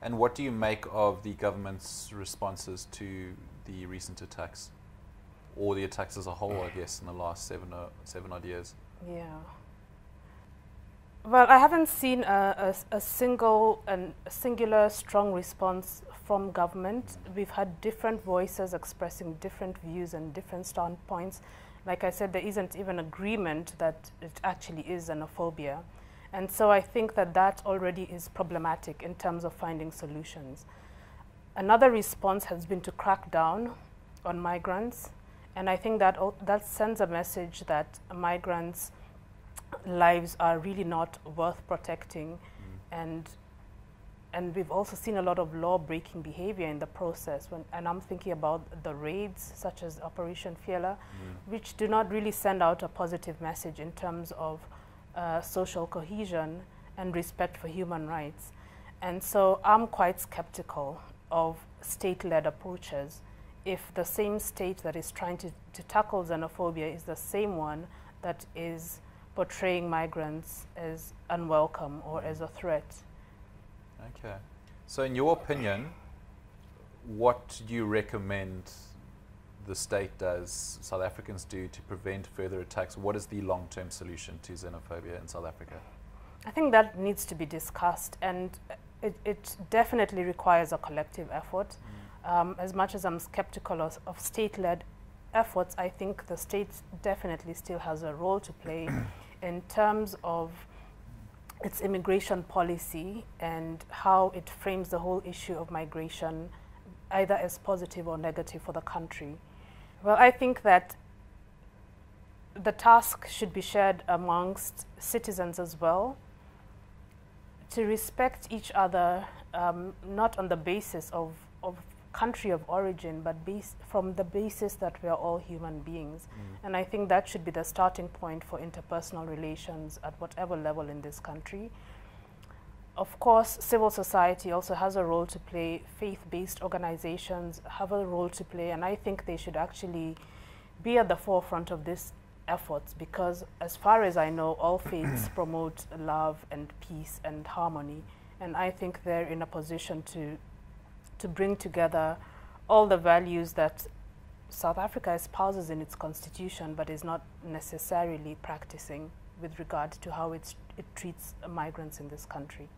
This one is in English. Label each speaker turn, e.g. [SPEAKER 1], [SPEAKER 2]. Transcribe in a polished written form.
[SPEAKER 1] And what do you make of the government's responses to the recent attacks, or the attacks as a whole, I guess, in the last seven odd years?
[SPEAKER 2] Yeah. Well, I haven't seen a singular strong response from government. We've had different voices expressing different views and different standpoints. Like I said, there isn't even agreement that it actually is xenophobia. And so I think that that already is problematic in terms of finding solutions. Another response has been to crack down on migrants. And I think that that sends a message that migrants' lives are really not worth protecting. And we've also seen a lot of law-breaking behavior in the process. And I'm thinking about the raids, such as Operation Fiela, which do not really send out a positive message in terms of social cohesion and respect for human rights. And so I'm quite skeptical of state-led approaches if the same state that is trying to tackle xenophobia is the same one that is portraying migrants as unwelcome or as a threat.
[SPEAKER 1] Okay. So in your opinion, what do you recommend the state does, South Africans do, to prevent further attacks? What is the long-term solution to xenophobia in South Africa?
[SPEAKER 2] I think that needs to be discussed, and it definitely requires a collective effort. As much as I'm skeptical of state-led efforts, I think the state definitely still has a role to play in terms of its immigration policy and how it frames the whole issue of migration, either as positive or negative for the country. Well, I think that the task should be shared amongst citizens as well, to respect each other, not on the basis of country of origin, but from the basis that we are all human beings. And I think that should be the starting point for interpersonal relations at whatever level in this country. Of course, civil society also has a role to play. Faith-based organizations have a role to play, and I think they should actually be at the forefront of these efforts, because as far as I know, all faiths promote love and peace and harmony, and I think they're in a position to bring together all the values that South Africa espouses in its constitution, but is not necessarily practicing with regard to how it treats migrants in this country.